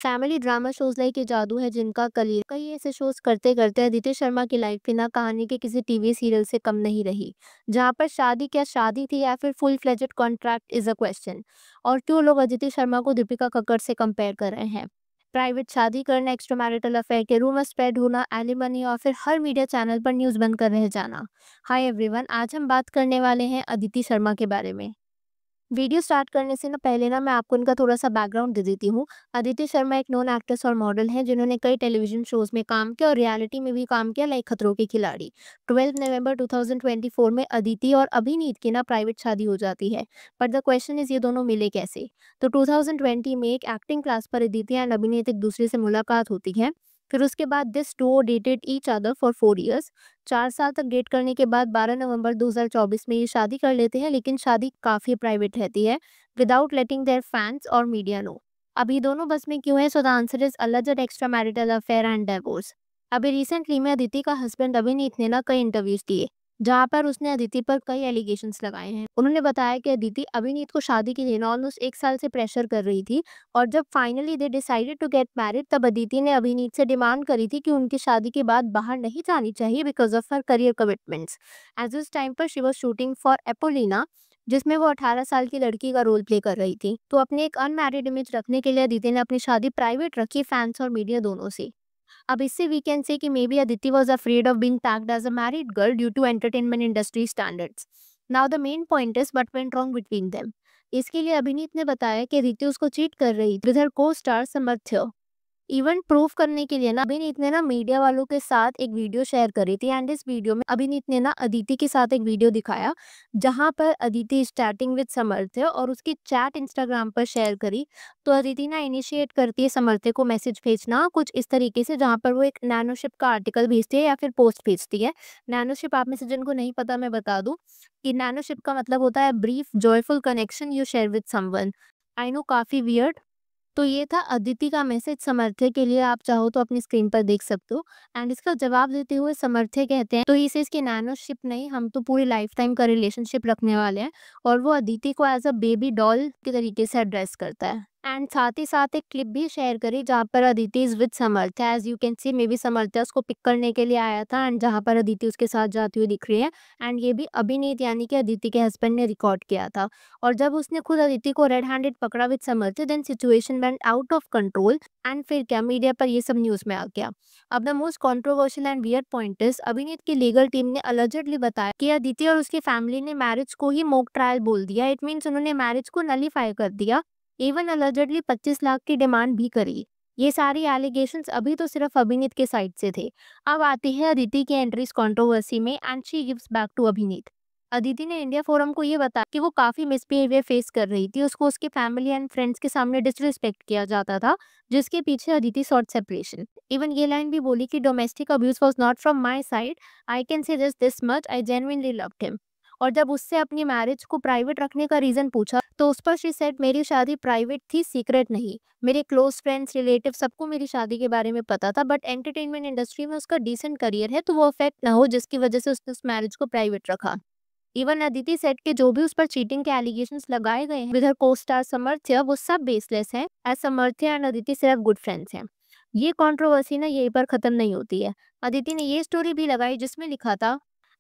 Family drama shows like ये जादू है जिनका करियर कई ऐसे शोज करते करते अदिति शर्मा की लाइफ बिना कहानी के किसी टीवी सीरियल से कम नहीं रही। जहाँ पर शादी क्या शादी थी या फिर full fledged contract is a question. और क्यों लोग अदिति शर्मा को दीपिका कक्कड़ से कंपेयर कर रहे हैं। प्राइवेट शादी करना, एक्स्ट्रा मैरिटल अफेयर के रूमर स्प्रेड होना, एलिमनी और फिर हर मीडिया चैनल पर न्यूज बंद कर रह जाना। हाय एवरीवन, आज हम बात करने वाले हैं अदिति शर्मा के बारे में। वीडियो स्टार्ट करने से पहले मैं आपको इनका थोड़ा-सा बैकग्राउंड दे देती हूँ। अदिति शर्मा एक नोन एक्ट्रेस और मॉडल हैं जिन्होंने कई टेलीविज़न शोज़ में काम किया और रियलिटी में भी काम किया लाइक खतरों के खिलाड़ी। 12 नवंबर 2024 में अदिति और अभिनीत की प्राइवेट शादी हो जाती है। बट द क्वेश्चन इज़ ये दोनों मिले कैसे? तो 2020 में एक एक्टिंग क्लास पर अदिति एंड अभिनीत एक दूसरे से मुलाकात होती है। फिर उसके बाद this Duo dated each other for 4 years. 4 साल तक डेट करने के बाद 12 नवंबर 2024 में ये शादी कर लेते हैं, लेकिन शादी काफ़ी प्राइवेट रहती है, विदाउट लेटिंग देयर फैन्स और मीडिया नो। अभी दोनों बस में क्यों है? So the answer is alleged extramarital affair and divorce. अभी रिसेंटली में अदिति का हस्बैंड अभिनीत ने कई इंटरव्यूज दिए, जहाँ पर उसने अदिति पर कई एलिगेशंस लगाए हैं। उन्होंने बताया कि अदिति अभिनीत को शादी के लिए ऑलमोस्ट 1 साल से प्रेशर कर रही थी, और जब finally they decided to get married तब अदिति ने अभिनीत से डिमांड करी थी कि उनकी शादी के बाद बाहर नहीं जानी चाहिए because of her career commitments. As उस टाइम पर she was shooting for Apollena, जिसमें वो 18 साल की लड़की का रोल प्ले कर रही थी। तो अपने एक अनमैरिड इमेज रखने के लिए अदिति ने अपनी शादी प्राइवेट रखी, फैंस और मीडिया दोनों से। अब इससे वी कैन से कि may be Aditi was afraid of being tagged as a married girl due to entertainment industry standards. Now the main point is what went wrong between them. इसके लिए अभिनीत ने बताया कि अदिति उसको चीट कर रही थी विद हर को स्टार समर्थ्य। इवन प्रूफ करने के लिए अभिनीत ने मीडिया वालों के साथ एक वीडियो शेयर करी थी, एंड इस वीडियो में अभिनीत ने अदिति के साथ एक वीडियो दिखाया जहां पर अदिति इज चैटिंग विद समर्थ्य और उसकी चैट इंस्टाग्राम पर शेयर करी। तो अदिति इनिशिएट करती है समर्थ्य को मैसेज भेजना कुछ इस तरीके से, जहां पर वो एक नैनोशिप का आर्टिकल भेजती है या फिर पोस्ट भेजती है। नैनोशिप आप में से जिनको नहीं पता मैं बता दूं कि नैनोशिप का मतलब होता है brief joyful connection you share with someone. I know काफी वियर्ड। तो ये था अदिति का मैसेज समर्थ्य के लिए, आप चाहो तो अपनी स्क्रीन पर देख सकते हो। एंड इसका जवाब देते हुए समर्थ्य कहते हैं तो इसे इसकी नैनोशिप नहीं, हम तो पूरी लाइफ टाइम का रिलेशनशिप रखने वाले हैं। और वो अदिति को एज अ बेबी डॉल के तरीके से एड्रेस करता है। एंड साथ ही साथ एक क्लिप भी शेयर करी जहाँ पर Aditi is with Samarthya, as you can see may be Samarthya उसको पिक करने के लिए आया था, एंड जहाँ पर अदिति उसके साथ जाती हुई दिख रही है। एंड ये भी अभिनीत यानी कि अदिति के हस्बैंड ने रिकॉर्ड किया था। और जब उसने खुद अदिति को रेड हैंडेड पकड़ा with Samarthya, then situation went out of control. And फिर क्या, मीडिया पर ये सब न्यूज में आ गया। अब the most controversial and weird point is अभिनीत की लीगल टीम ने अलिजेडली बताया कि अदिति और उसकी फैमिली ने मैरिज को ही मॉक ट्रायल बोल दिया। इट मीन्स उन्होंने मैरिज को नलीफाई कर दिया। इवन अलिजेडली 25 लाख की डिमांड भी करी। ये सारी एलिगेशंस अभी तो सिर्फ अभिनीत के साइड से थे। अब आती है अदिति की एंट्री इस कंट्रोवर्सी में, and she gives back to Abhineet. Aditi ने इंडिया फोरम को ये बताया कि वो काफी मिसबिहेवियर फेस कर रही थी, उसको उसके फैमिली एंड फ्रेंड्स के सामने डिसरिस्पेक्ट किया जाता था, जिसके पीछे अदिति सॉर्ट सेपरेशन। इवन ये लाइन भी बोली कि domestic abuse was not from my side, I can say this much, I genuinely loved him. और जब उससे अपनी मैरिज को प्राइवेट रखने का रीजन पूछा तो उस पर शी सेड मेरी शादी प्राइवेट थी, सीक्रेट नहीं। मेरे क्लोज फ्रेंड्स, रिलेटिव सबको मेरी शादी के बारे में पता था, बट एंटरटेनमेंट इंडस्ट्री में उसका डिसेंट करियर है तो वो अफेक्ट ना हो, जिसकी वजह से उसने उस मैरिज को प्राइवेट रखा। इवन अदिति सेट के जो भी उस पर चीटिंग के एलिगेशंस लगाए गए हैं विद हर को स्टार समर्थ्य, वो सब बेसलेस हैं, एज समर्थ्य एंड अदिति सिर्फ गुड फ्रेंड्स हैं। ये कंट्रोवर्सी यहीं पर खत्म नहीं होती है। अदिति ने ये स्टोरी भी लगाई जिसमें लिखा था,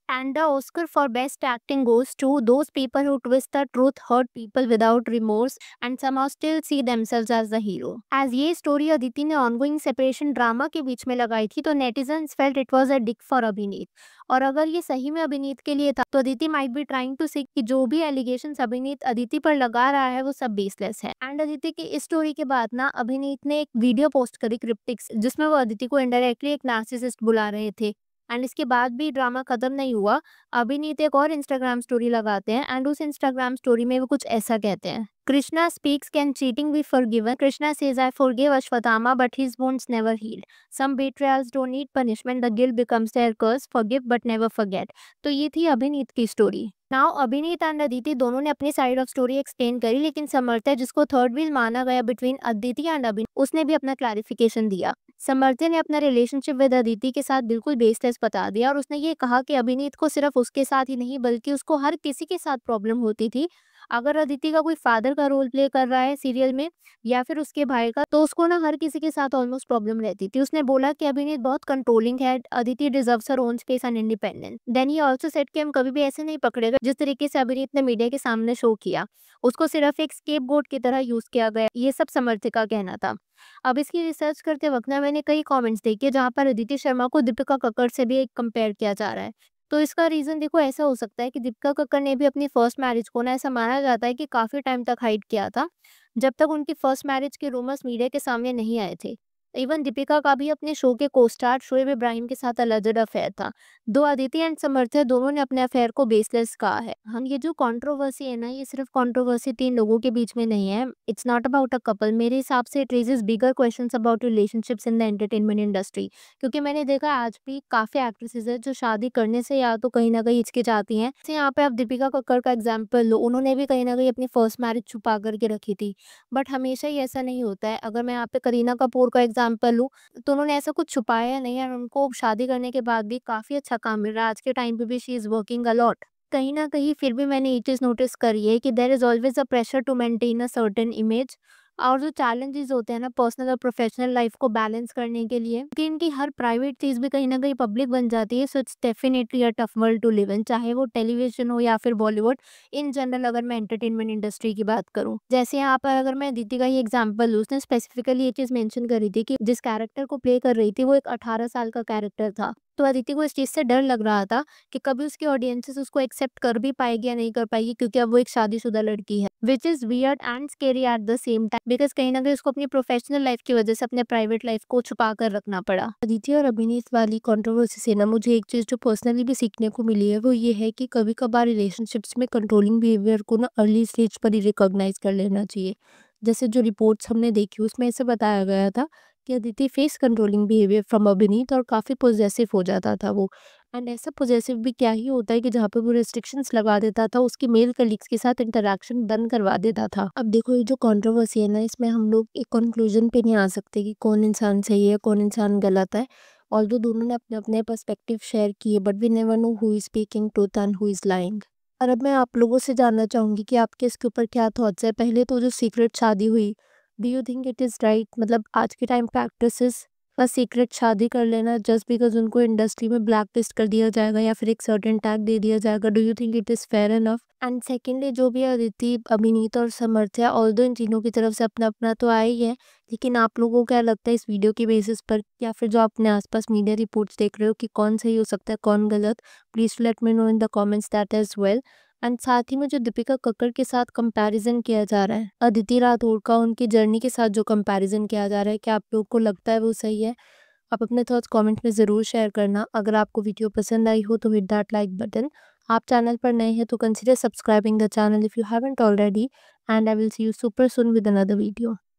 and the Oscar for Best Acting goes to those people who twist the truth, hurt people without remorse, and somehow still see themselves as the hero. As ये स्टोरी अदिति ने ऑनगोइंग सेपरेशन ड्रामा के बीच में लगाई थी तो netizens felt it was a Dick for अभिनीत। और अगर ये सही में अभिनीत के लिए था तो Aditi might be trying to say कि जो भी एलिगेशंस अभिनीत अदिति पर लगा रहा है वो सब बेसलेस है। एंड अदिति की इस स्टोरी के बाद अभिनीत ने एक वीडियो पोस्ट करी क्रिप्टिक्स, जिसमें वो अदिति को इनडायरेक्टली एक नार्सिसिस्ट बुला रहे थे। एंड इसके बाद भी ड्रामा खत्म नहीं हुआ। अभिनीत एक और इंस्टाग्राम स्टोरी लगाते हैं, एंड उस इंस्टाग्राम स्टोरी में वो कुछ ऐसा कहते हैं, Krishna speaks can cheating be forgiven, Krishna says I forgive Ashwatthama but his wounds never healed, some betrayals don't need punishment, the guilt becomes their curse, forgive but never forget. तो ये थी अभिनीत की स्टोरी। नाउ अभिनीत एंड अदिति दोनों ने अपनी साइड ऑफ स्टोरी एक्सप्लेन करी, लेकिन समर्थ्य जिसको थर्ड व्हील माना गया बिटवीन अदिति एंड अभिनीत, उसने भी अपना क्लैरिफिकेशन दिया। समर्थ्य ने अपना रिलेशनशिप विद अदिति के साथ बिल्कुल बेसलेस बता दिया, और उसने ये कहा कि अभिनीत को सिर्फ उसके साथ ही नहीं बल्कि उसको हर किसी के साथ प्रॉब्लम होती थी। अगर अदिति का कोई फादर का रोल प्ले कर रहा है सीरियल में या फिर उसके भाई का, तो उसको ना हर किसी के साथ ऑलमोस्ट प्रॉब्लम रहती थी। उसने बोला कि अभिनीत बहुत कंट्रोलिंग है, Aditi deserves her own space and independence. Then he also said कि हम कभी भी ऐसे नहीं पकड़ेगा जिस तरीके से अभिनीत ने मीडिया के सामने शो किया। उसको सिर्फ एक स्केपगोट की तरह यूज किया गया, ये सब समर्थक का कहना था। अब इसकी रिसर्च करते वक्त ना मैंने कई कमेंट्स देखे जहाँ पर अदिति शर्मा को दीपिका कक्कड़ से भी एक कंपेयर किया जा रहा है। तो इसका रीज़न देखो ऐसा हो सकता है कि दीपिका कक्कड़ ने भी अपनी फर्स्ट मैरिज को ना ऐसा माना जाता है कि काफ़ी टाइम तक हाइड किया था, जब तक उनकी फर्स्ट मैरिज के रूमर्स मीडिया के सामने नहीं आए थे। इवन दीपिका का भी अपने शो के को-स्टार शोएब इब्राहिम के साथ अलिज्ड अफेयर था। दो अदिति एंड समर्था दोनों ने अपने अफेयर को बेसलेस कहा है। हम ये जो कंट्रोवर्सी है ना, ये सिर्फ कंट्रोवर्सी 3 लोगों के बीच में नहीं है। It's not about a couple. मेरे हिसाब से it raises bigger questions about relationships in the entertainment industry. क्योंकि मैंने देखा आज भी काफ़ी एक्ट्रेसेस हैं जो शादी करने से या तो कहीं न कहीं हिचकिचाती हैं। जैसे यहाँ पे आप दीपिका कक्कड़ का एग्जाम्पल लो, उन्होंने भी कहीं न कहीं अपनी फर्स्ट मैरिज छुपा कर के रखी थी। बट हमेशा ही ऐसा नहीं होता है। अगर मैं यहाँ पे करीना कपूर का एग्जाम्पल लूँ, तो उन्होंने ऐसा कुछ छुपाया नहीं है और उनको शादी करने के बाद भी काफ़ी अच्छा काम मिल रहा है। आज के टाइम पे भी she is working a lot. कहीं न कहीं फिर भी मैंने ये चीज़ नोटिस करी है कि there is always a pressure to maintain a certain image, और जो चैलेंजेस होते हैं ना पर्सनल और प्रोफेशनल लाइफ को बैलेंस करने के लिए, कि इनकी हर प्राइवेट चीज़ भी कहीं न कहीं पब्लिक बन जाती है। So it's definitely a tough world to live in, चाहे वो टेलीविज़न हो या फिर बॉलीवुड। इन जनरल अगर मैं एंटरटेनमेंट इंडस्ट्री की बात करूँ, जैसे यहाँ पर अगर मैं दीदी का ही एग्जांपल लूँ, उसने स्पेसिफिकली ये चीज़ मेंशन करी थी कि जिस कैरेक्टर को प्ले कर रही थी वो एक 18 साल का कैरेक्टर था। तो अदिति को इस चीज़ से डर लग रहा था कि कभी उसकी ऑडियंसेस उसको एक्सेप्ट कर भी पाएगी या नहीं कर पाएगी, क्योंकि अब वो एक शादीशुदा लड़की है, which is weird and scary at the same time, because कहीं न कहीं उसको अपनी प्रोफेशनल लाइफ की वजह से अपने प्राइवेट लाइफ को छुपा कर रखना पड़ा। अदिति और अभिनीत वाली कंट्रोवर्सी से ना मुझे एक चीज़ जो पर्सनली भी सीखने को मिली है वो ये है कि कभी-कभार रिलेशनशिप्स में कंट्रोलिंग बिहेवियर को ना अर्ली स्टेज पर ही रिकॉग्नाइज़ कर लेना चाहिए। जैसे जो रिपोर्ट्स हमने देखी उसमें ऐसे बताया गया था कि Aditi face controlling behaviour from अभिनीत और काफ़ी पॉसेसिव हो जाता था वो। एंड ऐसा पॉसेसिव भी क्या ही होता है कि जहाँ पे वो रिस्ट्रिक्शंस लगा देता था, उसके मेल कलीग्स के साथ इंटरैक्शन बंद करवा देता था। अब देखो ये जो कंट्रोवर्सी है ना, इसमें हम लोग एक कंक्लूजन पे नहीं आ सकते कि कौन इंसान सही है कौन इंसान गलत है। ऑल्दो दोनों ने अपने अपने पर्सपेक्टिव शेयर किए, but we never know who is speaking truth and who is lying. और अब मैं आप लोगों से जानना चाहूंगी कि आपके इसके ऊपर क्या थॉट्स है। पहले तो जो सीक्रेट शादी हुई, do you think it is right? मतलब आज के टाइम पे एक्ट्रेसेस बस सीक्रेट शादी कर लेना जस्ट बिकॉज उनको इंडस्ट्री में ब्लैक लिस्ट कर दिया जाएगा या फिर एक सर्टेन टैग दे दिया जाएगा, do you think it is fair enough? And secondly जो भी अदिति, अभिनीत और समर्थ्या, ऑल्दो इन तीनों की तरफ से अपना अपना तो आया ही है, लेकिन आप लोगों को क्या लगता है इस वीडियो की बेसिस पर या फिर जो अपने आसपास मीडिया रिपोर्ट्स देख रहे हो कि कौन सही हो सकता है कौन गलत? Please let me know in the comments that as well. And साथ ही में जो दीपिका कक्कड़ के साथ कंपैरिजन किया जा रहा है, अदिति राठौड़ का उनकी जर्नी के साथ जो कंपैरिजन किया जा रहा है, क्या आप लोगों को लगता है वो सही है? आप अपने थॉट्स कमेंट में ज़रूर शेयर करना। अगर आपको वीडियो पसंद आई हो तो हिट दैट लाइक बटन। आप चैनल पर नए हैं तो consider subscribing the channel if you haven't already, and I will see you super soon with another video.